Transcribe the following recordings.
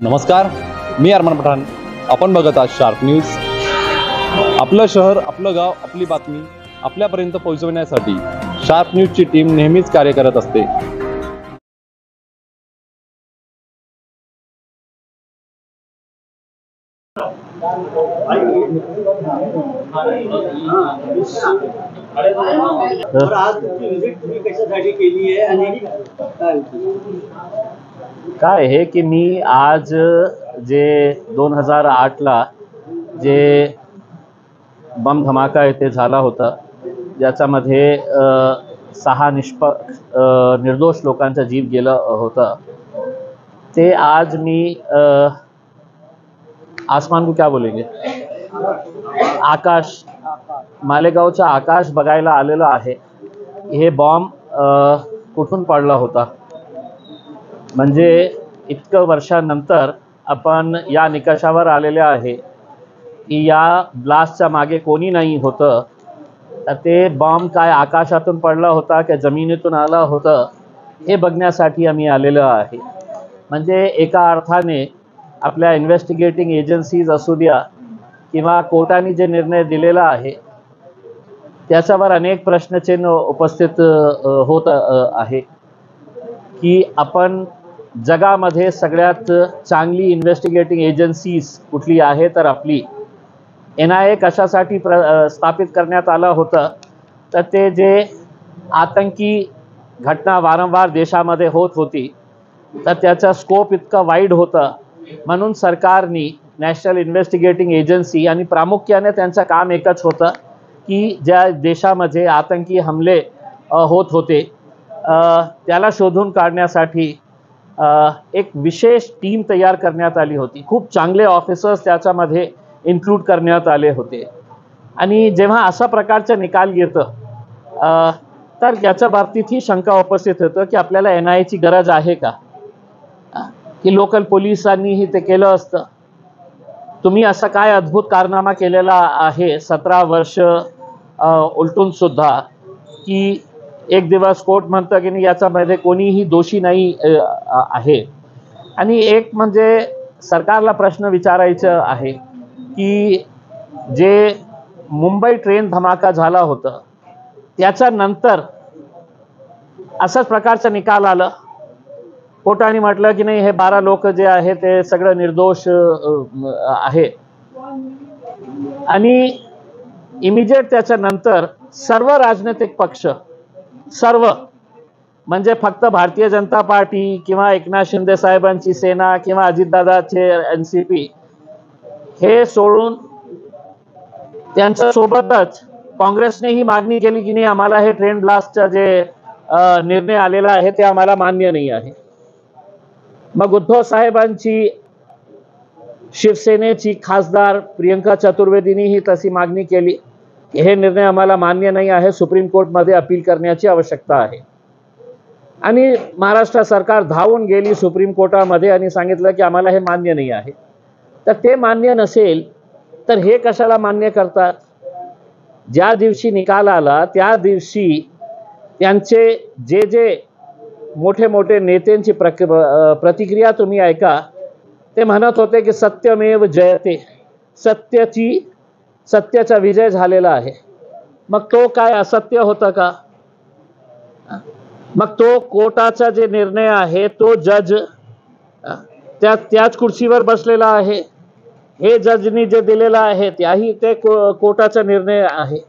नमस्कार, मी अरमान पठाण. आपण बघत आहात शार्प न्यूज. आपलं शहर, आपलं गाव, आपली बातमी आपल्यापर्यंत पोहोचवण्यासाठी शार्प न्यूजची टीम नेहमीच कार्य करत असते. काय आहे की मी आज जे 2008 ला जे बम धमाका येथे झाला होता, ज्याच्यामध्ये 6 निर्दोष लोकांचा जीव गेला होता, ते आज मी आसमान को क्या बोलेंगे, आकाश, मालेगावचा आकाश बघायला आलेलो आहे. हे बॉम्ब कुठून पडला होता, म्हणजे इतकं वर्षानंतर आपण या निकषावर आलेले आहे की या ब्लास्टच्या मागे कोणी नाही होतं. तर ते बॉम्ब काय आकाशातून पडला होता की जमिनीतून आला होता, हे बघण्यासाठी आम्ही आलेलो आहे. म्हणजे एका अर्थाने आपल्या इन्व्हेस्टिगेटिंग एजन्सीज असू द्या किंवा कोर्टाने जे निर्णय दिलेला आहे, त्याच्यावर अनेक प्रश्नचिन्ह उपस्थित होत आहे की आपण जगामध्ये सगळ्यात चांगली इन्व्हेस्टिगेटिंग एजन्सीज कुठली आहे, तर आपली NIA कशासाठी स्थापित करण्यात आला होता, तर ते जे आतंकी घटना वारंवार देशामध्ये होत होती, तर त्याचा स्कोप इतका वाईड होता. म्हणून सरकारने नॅशनल इन्व्हेस्टिगेटिंग एजन्सी, आणि प्रामुख्याने त्यांचं काम एकच होतं की ज्या देशामध्ये आतंकी हमले होत होते त्याला शोधून काढण्यासाठी एक विशेष टीम तयार करण्यात आली होती. खूप चांगले ऑफिसर्स त्याच्यामध्ये इन्क्लूड करण्यात आले होते. आणि जेव्हा अशा प्रकारचा निकाल येतं तर याच्या बाबतीतही शंका उपस्थित होतं की आपल्याला NIA ची गरज आहे का, की लोकल पोलिसांनीही ते केलं असतं. तुम्ही असा काय अद्भुत कारनामा केलेला आहे 17 वर्ष उलटून सुद्धा, की एक दिवस कोर्ट म्हणतं की नाही याच्यामध्ये कोणीही दोषी नाही आहे. आणि एक म्हणजे सरकारला प्रश्न विचारायचं आहे की जे मुंबई ट्रेन धमाका झाला होता, त्याच्यानंतर अशाच प्रकारचा निकाल आला. कोर्टाने म्हटलं की नाही हे 12 लोक जे आहे ते सगळं निर्दोष आहे. आणि इमिजिएट त्याच्यानंतर सर्व राजनैतिक पक्ष, सर्व म्हणजे फक्त भारतीय जनता पार्टी किंवा एकनाथ शिंदे साहेबांची सेना किंवा अजितदादाचे NCP हे सोडून त्यांच्या सोबतच काँग्रेसनेही मागणी केली की नाही आम्हाला हे ट्रेन ब्लास्टचा जे निर्णय आलेला आहे ते आम्हाला मान्य नाही आहे. मग उद्धव साहेबांची शिवसेनेची खासदार प्रियंका चतुर्वेदींनीही तशी मागणी केली की हे निर्णय आम्हाला मान्य नाही आहे, सुप्रीम कोर्टमध्ये अपील करण्याची आवश्यकता आहे. आणि महाराष्ट्र सरकार धावून गेली सुप्रीम कोर्टामध्ये आणि सांगितलं की आम्हाला हे मान्य नाही आहे. तर ते मान्य नसेल तर हे कशाला मान्य करतात. ज्या दिवशी निकाल आला त्या दिवशी त्यांचे जे जे मोठे मोठे नेत्यांची प्रतिक्रिया तुम्ही ऐका. ते म्हणत होते की सत्यमेव जयते, सत्याचा विजय झालेला आहे. मग तो काय असत्य होतं का. मग तो कोर्टाचा जे निर्णय आहे तो जज त्याच खुर्चीवर बसलेला आहे. हे जजनी जे दिलेला आहे त्याही ते कोर्टाचा निर्णय आहे.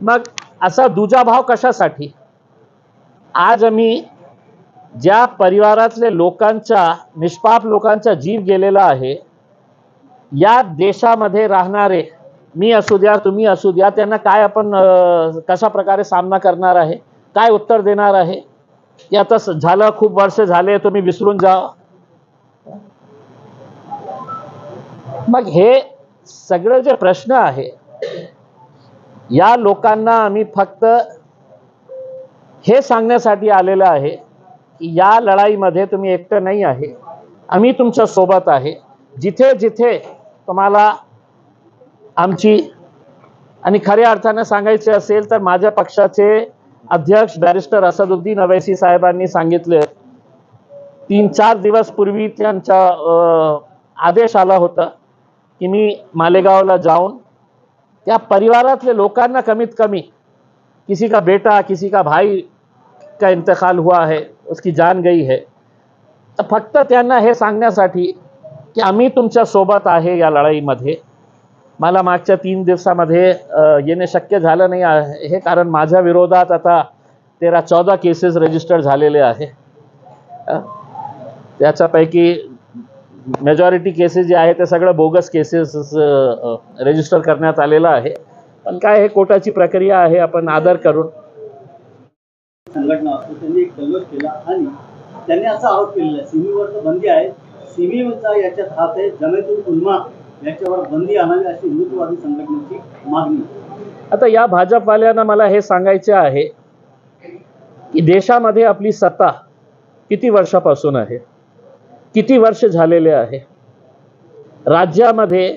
मग असा दुजाभाव कशासाठी. आज आम्ही ज्या परिवारातले लोकांचा, निष्पाप लोकांचा जीव गेलेला आहे, या देशामध्ये राहणारे, मी असू द्या तुम्ही असू द्या, त्यांना काय आपण कशा प्रकारे सामना करणार आहे, काय उत्तर देणार आहे. की आता झालं, खूप वर्ष झाले, तुम्ही विसरून जा. मग हे सगळे जे प्रश्न आहे, या लोकांना आम्ही फक्त हे सांगण्यासाठी आलेलं आहे की या लढाईमध्ये तुम्ही एकटं नाही आहे, आम्ही तुमच्या सोबत आहे. जिथे जिथे तुम्हाला आमची, आणि खऱ्या अर्थाने सांगायचे असेल तर माझ्या पक्षाचे अध्यक्ष बॅरिस्टर असदुद्दीन अवैसी साहेबांनी सांगितले 3-4 दिवस पूर्वी त्यांच्या आदेश आला होता की मी मालेगावला जाऊन त्या परिवारातले लोकांना कमीत कमी, किसी का बेटा किसी का भाई का इंतकाल हुआ है, उसकी जान गई है, तर फक्त त्यांना हे सांगण्यासाठी की आम्ही तुमच्या सोबत आहे या लढाईमध्ये. मला मागच्या 3 दिवसामध्ये येणे शक्य झालं नाही आहे, कारण माझ्या विरोधात आता 13-14 केसेस रजिस्टर झालेले आहे. त्याच्यापैकी मेजॉरिटी केसेस जे आहे ते सगळं बोगस केसेस रजिस्टर करण्यात आलेलं आहे. पण काय हे कोर्टाची प्रक्रिया आहे, आपण आदर करून. संघटना त्यांनी एक जल्लोष केला आणि त्यांनी असा आरोप केलेला आहे सिमीवर तर बंदी आहे, सिमीचा याच्यात हात आहे, जमेतुल उलमा याच्यावर बंदी आणावी अशी हिंदुत्ववादी संघटनेची मागणी. आता या भाजपवाल्यांना मला हे सांगायचे आहे की देशामध्ये आपली सत्ता किती वर्षापासून आहे, किती वर्ष झालेले आहे, राज्यामध्ये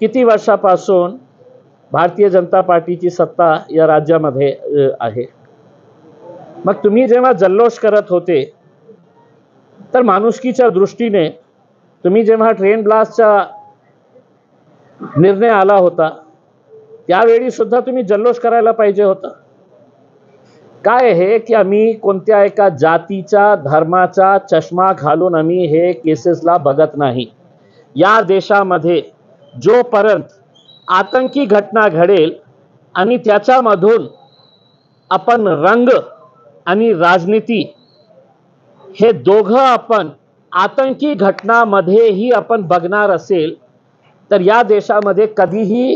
किती वर्षापासून भारतीय जनता पार्टीची सत्ता या राज्यामध्ये आहे. मग तुम्ही जेव्हा जल्लोष करत होते तर माणुसकीच्या दृष्टीने तुम्ही जेव्हा ट्रेन ब्लास्टचा निर्णय आला होता त्यावेळी सुद्धा तुम्ही जल्लोष करायला पाहिजे होता. काय आहे की आम्ही कोणत्या एका जातीचा धर्माचा चष्मा घालून आम्ही हे केसेसला बघत नाही. या देशामध्ये जोपर्यंत आतंकी घटना घडेल आणि त्याच्यामधून आपण रंग आणि राजनीती हे दोघं आपण आतंकी घटनामध्येही आपण बघणार असेल तर या देशामध्ये कधीही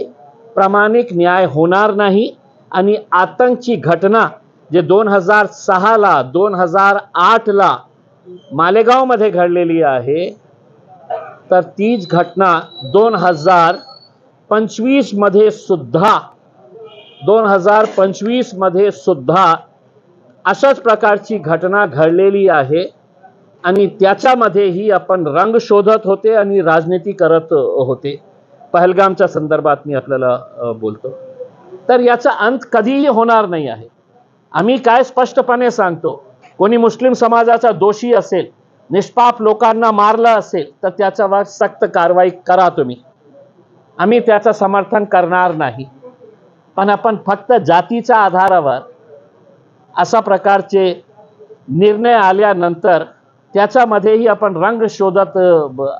प्रामाणिक न्याय होणार नाही. आणि आतंकची घटना जे 2006ला 2008ला मालेगावमध्ये घडलेली आहे, तर तीच घटना 2025 मध्ये सुद्धा अशाच प्रकारची घटना घडलेली आहे. आणि त्याच्यामध्येही आपण रंग शोधत होते आणि राजनीती करत होते. पहलगामच्या संदर्भात मी आपल्याला बोलतो. तर याचा अंत कधीही होणार नाही आहे. आम्ही काय स्पष्टपणे सांगतो, कोणी मुस्लिम समाजाचा दोषी असेल, निष्पाप लोकांना मारलं असेल तर त्याच्यावर सक्त कारवाई करा तुम्ही. आम्ही त्याचं समर्थन करणार नाही. पण आपण फक्त जातीच्या आधारावर अशा प्रकारचे निर्णय आल्यानंतर त्याच्यामध्येही आपण रंग शोधत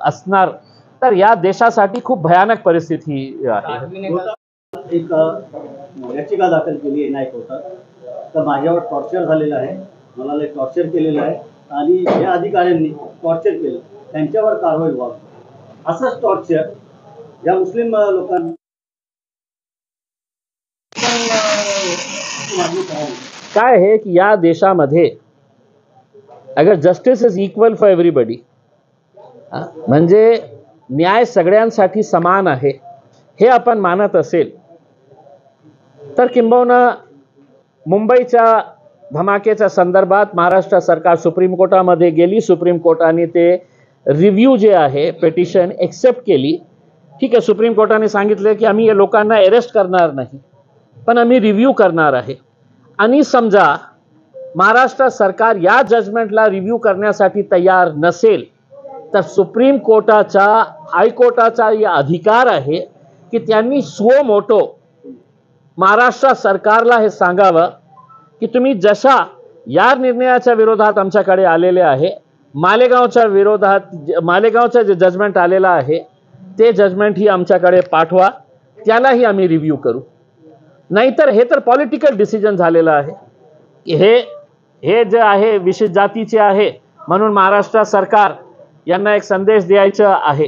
असणार तर या देशासाठी खूप भयानक परिस्थिती आहे. एक याचिका दाखल केली आहे न्यायकोर्टात, तर माझ्यावर टॉर्चर झालेलं आहे, मला लय टॉर्चर केलेलं आहे आणि या अधिकाऱ्यांनी टॉर्चर केलं, त्यांच्यावर कारवाई व्हावी. असंच टॉर्चर या मुस्लिम लोकांना काय आहे की या देशामध्ये अगर justice is equal for everybody, म्हणजे न्याय सगळ्यांसाठी समान आहे हे आपण मानत असेल तर किंबहुना मुंबईच्या धमाकेच्या संदर्भात महाराष्ट्र सरकार सुप्रीम कोर्टामध्ये गेली, सुप्रीम कोर्टाने ते रिव्ह्यू जे आहे पेटिशन एक्सेप्ट केली. ठीक आहे, सुप्रीम कोर्टाने सांगितले की आम्ही या लोकांना अरेस्ट करणार नाही, पण आम्ही रिव्ह्यू करणार आहे. आणि समजा महाराष्ट्र सरकार या जजमेंटला रिव्ह्यू करण्यासाठी तयार नसेल तर सुप्रीम कोर्टाचा, हायकोर्टाचा या अधिकार आहे की त्यांनी स्व मोटो महाराष्ट्र सरकारला हे सांगावं की तुम्ही जशा या निर्णयाच्या विरोधात आमच्याकडे आलेले आहे, मालेगावच्या विरोधात मालेगावचं जे जजमेंट आलेलं आहे ते जजमेंट ही आमच्याकडे पाठवा, त्यालाही आम्ही रिव्ह्यू करू. नाहीतर हे तर पॉलिटिकल डिसिजन झालेलं आहे की हे जे आहे विशेष जातीचे आहे म्हणून महाराष्ट्र सरकार यांना एक संदेश द्यायचा आहे.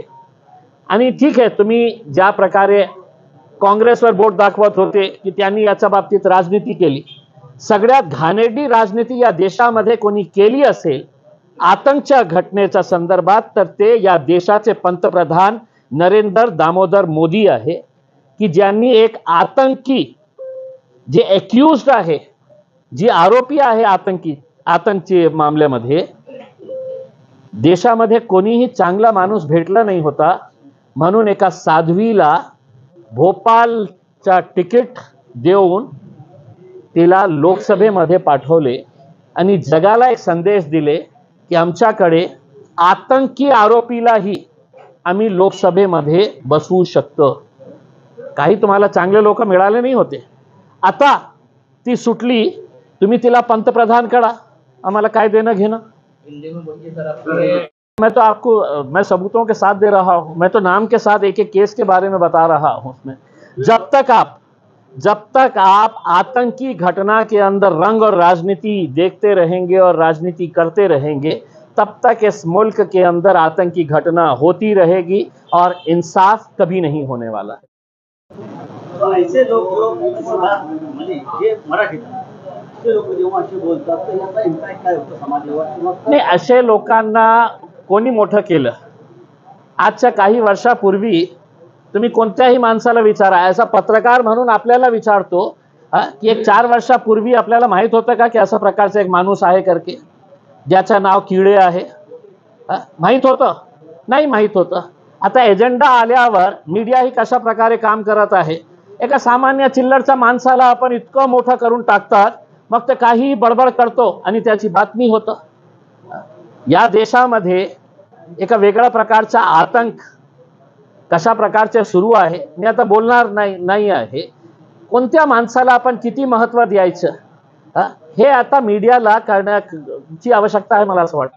आणि ठीक आहे, तुम्ही ज्या प्रकारे काँग्रेसवर बोट दाखवत होते की त्यांनी याच्या बाबतीत राजनीती केली, सगळ्यात घाणेरडी राजनीती या देशामध्ये कोणी केली असेल आतंकच्या घटनेच्या संदर्भात तर ते या देशाचे पंतप्रधान नरेंद्र दामोदर मोदी आहे की ज्यांनी एक आतंकी जे एक्युज्ड आहे, जी आरोपी आहे आतंकी मामल्यामध्ये, देशामध्ये कोणीही चांगला माणूस भेटला नाही होता म्हणून एका साध्वीला भोपाळचा तिकीट देऊन तिला लोकसभेमध्ये पाठवले आणि जगाला एक संदेश दिले की आमच्याकडे आतंकी आरोपीलाही आम्ही लोकसभेमध्ये बसवू शकतो. काही तुम्हाला चांगले लोक मिळाले नाही होते. आता ती सुटली, तुम्ही तिला पंतप्रधान करा, आम्हाला काय देणं घेणं. मैं सबूतों के साथ दे रहा हूं, मैं तो नाम के साथ एक एक केस के बारे में बता रहा हूं उसमें. जब तक आप आतंकी घटना के अंदर रंग और राजनीति देखते रहेंगे और राजनीति करते रहेंगे, तब तक इस मुल्क के अंदर आतंकी घटना होती रहेगी और इंसाफ कभी नहीं होने वाला है. ऐसे लोक म्हणजे जे मराठीत असे लोक जेव्हा असे बोलतात तर याचा इम्पॅक्ट काय होतो समाजावर किंवा नाही, असे लोकांना कोणी मोठं केलं? आजच्या काही वर्षापूर्वी तुम्ही कोणत्याही माणसाला विचारा, असा पत्रकार म्हणून आपल्याला विचारतो की एक 4 वर्षापूर्वी आपल्याला माहित होतं का की अशा प्रकारचा एक माणूस आहे करके, ज्याचं नाव किडे आहे? माहित होतं? नाही माहित होतं. आता एजेंडा आल्यावर मीडिया ही कशा प्रकारे काम करत आहे. एका सामान्य चिल्लरच्या माणसाला आपण इतकं मोठं करून टाकतात, मग ते काहीही बडबड करतो आणि त्याची बातमी होतं. या देशामध्ये एका वेगळ्या प्रकारचा आतंक कशा प्रकारचे सुरू आहे मी आता बोलणार नाही आहे. कोणत्या माणसाला आपण किती महत्त्व द्यायचं हे आता मीडियाला करण्याची आवश्यकता आहे मला असं वाटतं.